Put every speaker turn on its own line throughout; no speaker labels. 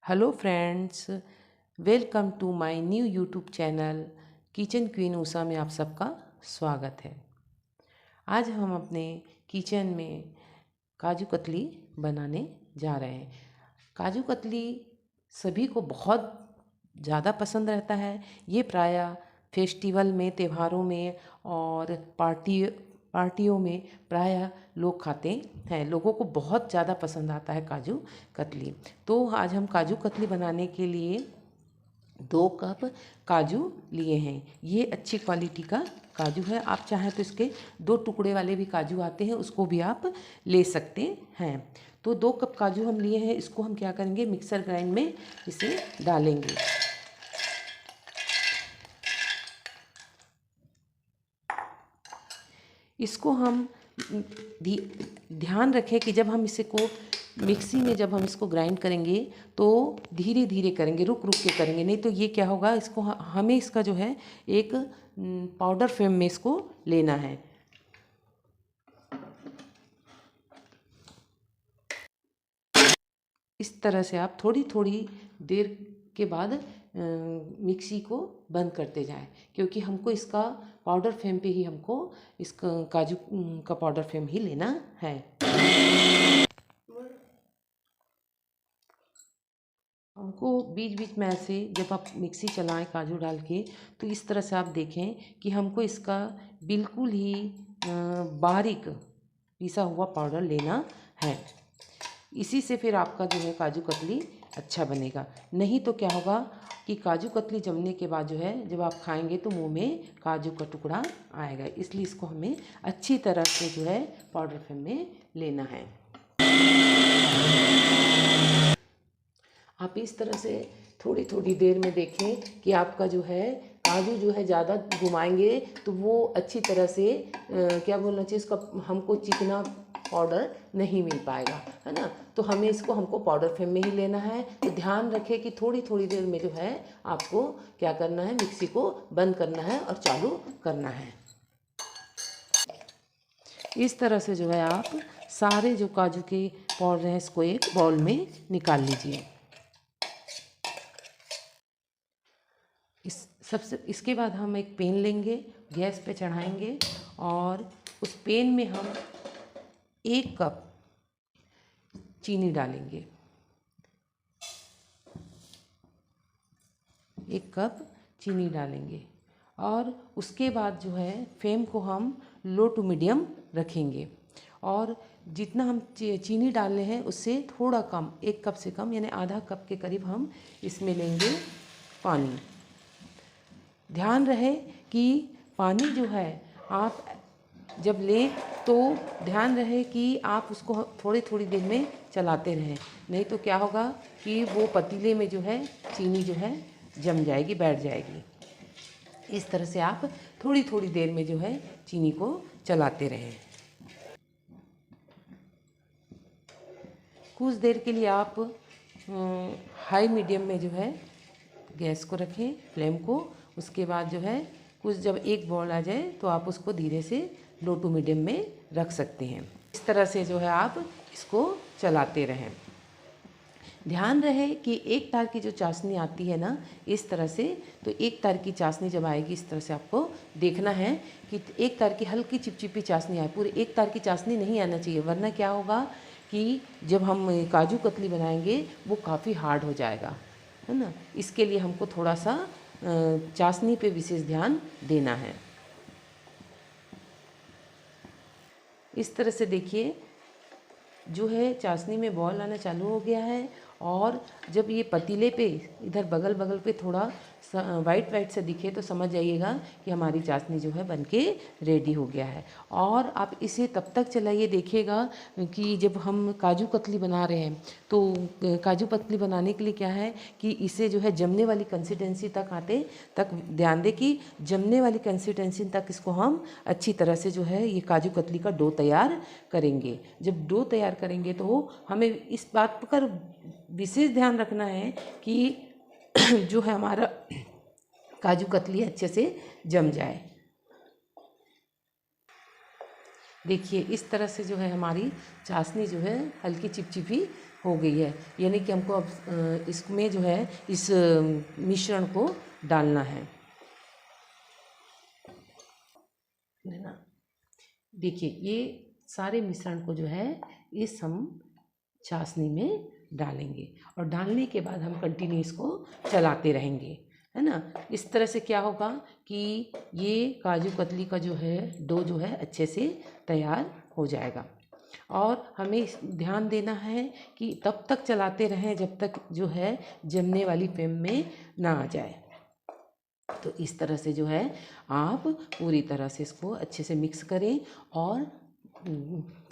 Hello friends, welcome to my new YouTube channel kitchen queen Usha में आप सबका स्वागत है। आज हम अपने किचन में काजू कतली बनाने जा रहे हैं। काजू कतली सभी को बहुत ज़्यादा पसंद रहता है। ये प्रायः फेस्टिवल में, त्योहारों में और पार्टियों में प्रायः लोग खाते हैं। लोगों को बहुत ज़्यादा पसंद आता है काजू कतली। तो आज हम काजू कतली बनाने के लिए 2 कप काजू लिए हैं। ये अच्छी क्वालिटी का काजू है। आप चाहें तो इसके 2 टुकड़े वाले भी काजू आते हैं, उसको भी आप ले सकते हैं। तो 2 कप काजू हम लिए हैं। इसको हम क्या करेंगे, मिक्सर ग्राइंड में इसे डालेंगे। इसको हम ध्यान रखें कि जब हम इसे को मिक्सी में जब हम इसको ग्राइंड करेंगे तो धीरे धीरे करेंगे, रुक रुक के करेंगे, नहीं तो ये क्या होगा, इसको हमें इसका जो है एक पाउडर फॉर्म में इसको लेना है। इस तरह से आप थोड़ी थोड़ी देर के बाद मिक्सी को बंद करते जाएं, क्योंकि हमको इसका पाउडर फॉर्म पे ही हमको इसका काजू का पाउडर फॉर्म ही लेना है। हमको बीच बीच में ऐसे जब आप मिक्सी चलाएं काजू डाल के, तो इस तरह से आप देखें कि हमको इसका बिल्कुल ही बारीक पिसा हुआ पाउडर लेना है। इसी से फिर आपका जो है काजू कतली अच्छा बनेगा। नहीं तो क्या होगा कि काजू कतली जमने के बाद जो है जब आप खाएंगे तो मुंह में काजू का टुकड़ा आएगा। इसलिए इसको हमें अच्छी तरह से जो है पाउडर फॉर्म में लेना है। आप इस तरह से थोड़ी थोड़ी देर में देखें कि आपका जो है काजू जो है ज़्यादा घुमाएंगे तो वो अच्छी तरह से क्या बोलना चाहिए, इसका हमको चिकना पाउडर नहीं मिल पाएगा, है ना। तो हमें इसको हमको पाउडर फॉर्म में ही लेना है। तो ध्यान रखें कि थोड़ी थोड़ी देर में जो है आपको क्या करना है, मिक्सी को बंद करना है और चालू करना है। इस तरह से जो है आप सारे जो काजू के पाउडर हैं इसको एक बाउल में निकाल लीजिए। इसके बाद हम एक पैन लेंगे, गैस पे चढ़ाएंगे और उस पैन में हम 1 कप चीनी डालेंगे। 1 कप चीनी डालेंगे और उसके बाद जो है फ्लेम को हम लो टू मीडियम रखेंगे और जितना हम चीनी डाले हैं उससे थोड़ा कम, 1 कप से कम यानी आधा कप के करीब हम इसमें लेंगे पानी। ध्यान रहे कि पानी जो है आप जब लें तो ध्यान रहे कि आप उसको थोड़ी थोड़ी देर में चलाते रहें, नहीं तो क्या होगा कि वो पतीले में जो है चीनी जो है जम जाएगी, बैठ जाएगी। इस तरह से आप थोड़ी थोड़ी देर में जो है चीनी को चलाते रहें। कुछ देर के लिए आप हाई मीडियम में जो है गैस को रखें, फ्लेम को। उसके बाद जो है कुछ जब एक बॉल आ जाए तो आप उसको धीरे से लो टू मीडियम में रख सकते हैं। इस तरह से जो है आप इसको चलाते रहें। ध्यान रहे कि एक तार की जो चाशनी आती है ना इस तरह से, तो एक तार की चाशनी जब आएगी इस तरह से आपको देखना है कि एक तार की हल्की चिपचिपी चाशनी आए। पूरे एक तार की चाशनी नहीं आना चाहिए, वरना क्या होगा कि जब हम काजू कतली बनाएंगे वो काफ़ी हार्ड हो जाएगा, है ना। इसके लिए हमको थोड़ा सा चाशनी पे विशेष ध्यान देना है। इस तरह से देखिए जो है चाशनी में बॉल आना चालू हो गया है और जब ये पतीले पे इधर बगल बगल पे थोड़ा वाइट वाइट से दिखे तो समझ जाइएगा कि हमारी चाशनी जो है बनके रेडी हो गया है। और आप इसे तब तक चलाइए, देखिएगा कि जब हम काजू कतली बना रहे हैं तो काजू कतली बनाने के लिए क्या है कि इसे जो है जमने वाली कंसिस्टेंसी तक आते तक ध्यान दें कि जमने वाली कंसिस्टेंसी तक इसको हम अच्छी तरह से जो है ये काजू कतली का डो तैयार करेंगे। जब डो तैयार करेंगे तो हमें इस बात पर विशेष ध्यान रखना है कि जो है हमारा काजू कतली अच्छे से जम जाए। देखिए इस तरह से जो है हमारी चाशनी जो है हल्की चिपचिपी हो गई है, यानी कि हमको अब इसमें जो है इस मिश्रण को डालना है ना। देखिए ये सारे मिश्रण को जो है इस हम चाशनी में डालेंगे और डालने के बाद हम कंटिन्यू इसको चलाते रहेंगे, है ना। इस तरह से क्या होगा कि ये काजू कतली का जो है डो जो है अच्छे से तैयार हो जाएगा। और हमें ध्यान देना है कि तब तक चलाते रहें जब तक जो है जमने वाली फ्लेम में ना आ जाए। तो इस तरह से जो है आप पूरी तरह से इसको अच्छे से मिक्स करें और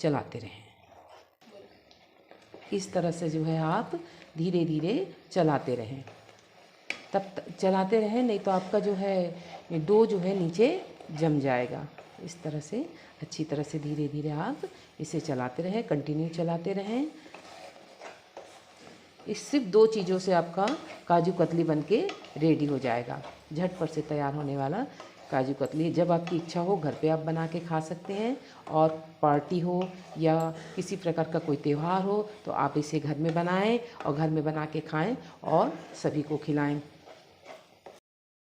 चलाते रहें। इस तरह से जो है आप धीरे धीरे चलाते रहें, तब तक चलाते रहें, नहीं तो आपका जो है डो जो है नीचे जम जाएगा। इस तरह से अच्छी तरह से धीरे धीरे आप इसे चलाते रहें, कंटिन्यू चलाते रहें। इस सिर्फ 2 चीज़ों से आपका काजू कतली बनके रेडी हो जाएगा। झटपट से तैयार होने वाला काजू कतली, जब आपकी इच्छा हो घर पे आप बना के खा सकते हैं। और पार्टी हो या किसी प्रकार का कोई त्यौहार हो तो आप इसे घर में बनाएं और घर में बना के खाएं और सभी को खिलाएं।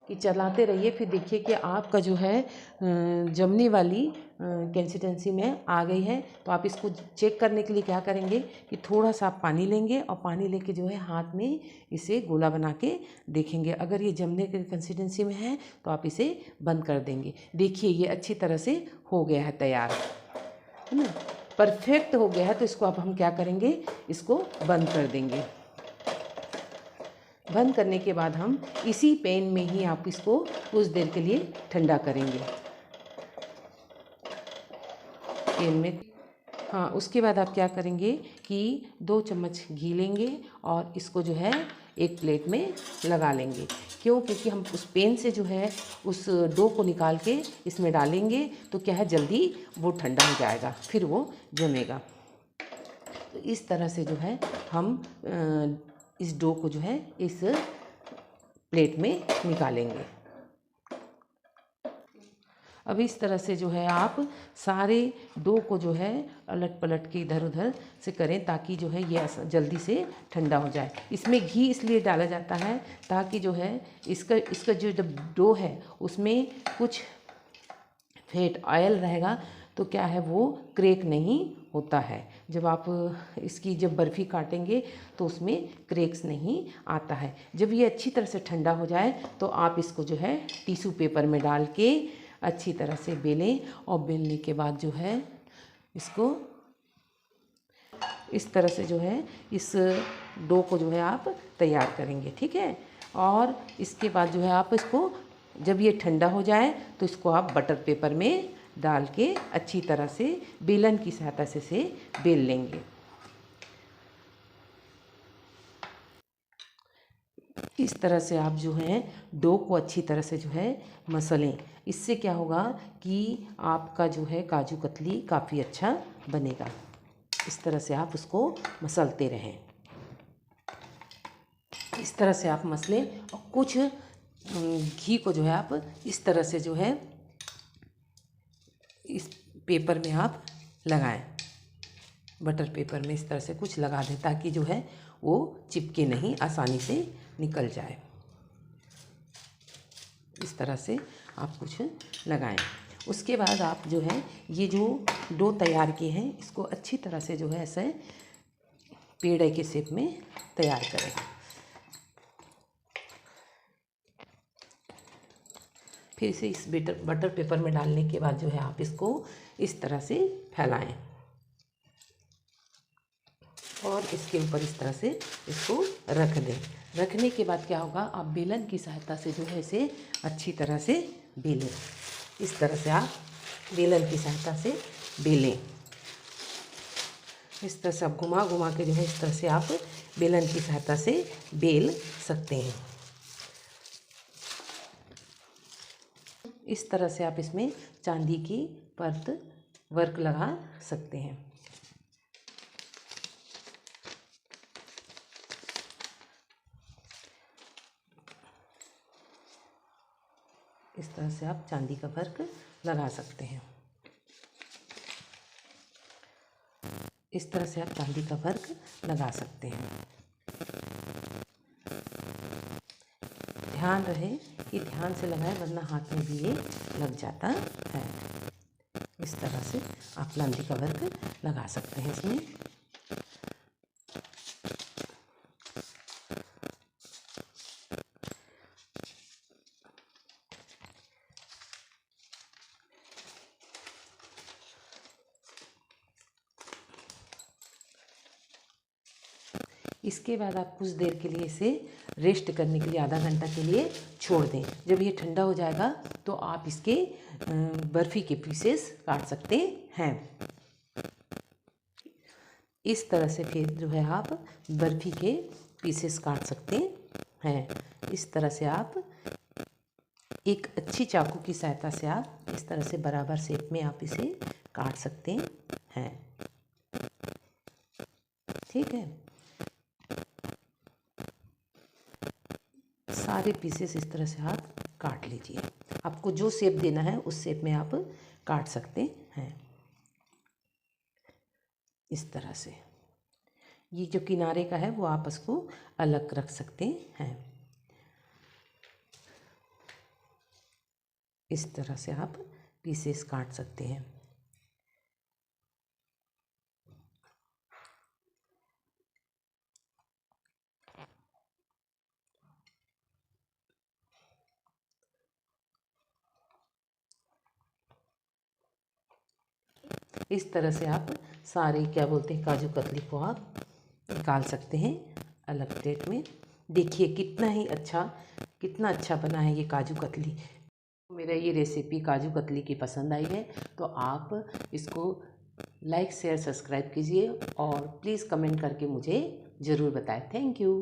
कि चलाते रहिए, फिर देखिए कि आपका जो है जमने वाली कंसिस्टेंसी में आ गई है। तो आप इसको चेक करने के लिए क्या करेंगे कि थोड़ा सा आप पानी लेंगे और पानी लेके जो है हाथ में इसे गोला बना के देखेंगे। अगर ये जमने की कंसिस्टेंसी में है तो आप इसे बंद कर देंगे। देखिए ये अच्छी तरह से हो गया है तैयार, है ना, परफेक्ट हो गया है। तो इसको अब हम क्या करेंगे, इसको बंद कर देंगे। बंद करने के बाद हम इसी पैन में ही आप इसको कुछ देर के लिए ठंडा करेंगे पैन में। हाँ, उसके बाद आप क्या करेंगे कि 2 चम्मच घी लेंगे और इसको जो है एक प्लेट में लगा लेंगे। क्यों? क्योंकि हम उस पैन से जो है उस डो को निकाल के इसमें डालेंगे तो क्या है जल्दी वो ठंडा हो जाएगा, फिर वो जमेगा। तो इस तरह से जो है हम इस डो को जो है इस प्लेट में निकालेंगे। अब इस तरह से जो है आप सारे डो को जो है अलट पलट के इधर उधर से करें ताकि जो है ये जल्दी से ठंडा हो जाए। इसमें घी इसलिए डाला जाता है ताकि जो है इसका जो डो है उसमें कुछ फैट ऑयल रहेगा तो क्या है वो क्रैक नहीं होता है। जब आप इसकी जब बर्फ़ी काटेंगे तो उसमें क्रैक्स नहीं आता है। जब ये अच्छी तरह से ठंडा हो जाए तो आप इसको जो है टिश्यू पेपर में डाल के अच्छी तरह से बेलें और बेलने के बाद जो है इसको इस तरह से जो है इस डो को जो है आप तैयार करेंगे, ठीक है। और इसके बाद जो है आप इसको जब ये ठंडा हो जाए तो इसको आप बटर पेपर में डाल के अच्छी तरह से बेलन की सहायता से बेल लेंगे। इस तरह से आप जो है डो को अच्छी तरह से जो है मसलें। इससे क्या होगा कि आपका जो है काजू कतली काफ़ी अच्छा बनेगा। इस तरह से आप उसको मसलते रहें। इस तरह से आप मसलें और कुछ घी को जो है आप इस तरह से जो है इस पेपर में आप लगाएं, बटर पेपर में इस तरह से कुछ लगा दें ताकि जो है वो चिपके नहीं, आसानी से निकल जाए। इस तरह से आप कुछ लगाएं। उसके बाद आप जो है ये जो डो तैयार किए हैं इसको अच्छी तरह से जो है ऐसे पेड़े के शेप में तैयार करें। फिर इसे इस बटर पेपर में डालने के बाद जो है आप इसको इस तरह से फैलाएं और इसके ऊपर इस तरह से इसको रख दें। रखने के बाद क्या होगा, आप बेलन की सहायता से जो है इसे अच्छी तरह से बेलें। इस तरह से आप बेलन की सहायता से बेलें। इस तरह से आप घुमा घुमा के जो है इस तरह से आप बेलन की सहायता से बेल सकते हैं। इस तरह से आप इसमें चांदी की परत वर्क लगा सकते हैं। इस तरह से आप चांदी का वर्क लगा सकते हैं। इस तरह से आप चांदी का वर्क लगा सकते हैं। ध्यान रहे कि ध्यान से लगाएं, वरना हाथ में भी ये लग जाता है। इस तरह से आप चांदी का वर्क लगा सकते हैं इसमें। इसके बाद आप कुछ देर के लिए इसे रेस्ट करने के लिए आधा घंटा के लिए छोड़ दें। जब ये ठंडा हो जाएगा तो आप इसके बर्फ़ी के पीसेस काट सकते हैं। इस तरह से फिर जो है आप बर्फ़ी के पीसेस काट सकते हैं। इस तरह से आप एक अच्छी चाकू की सहायता से आप इस तरह से बराबर शेप में आप इसे काट सकते हैं। ठीक है, सारे पीसेस इस तरह से आप काट लीजिए। आपको जो शेप देना है उस शेप में आप काट सकते हैं। इस तरह से ये जो किनारे का है वो आप इसको अलग रख सकते हैं। इस तरह से आप पीसेस काट सकते हैं। इस तरह से आप सारे क्या बोलते हैं काजू कतली को आप निकाल सकते हैं अलग प्लेट में। देखिए कितना अच्छा बना है ये काजू कतली। मेरा ये रेसिपी काजू कतली की पसंद आई है तो आप इसको लाइक शेयर सब्सक्राइब कीजिए और प्लीज़ कमेंट करके मुझे ज़रूर बताएं। Thank you.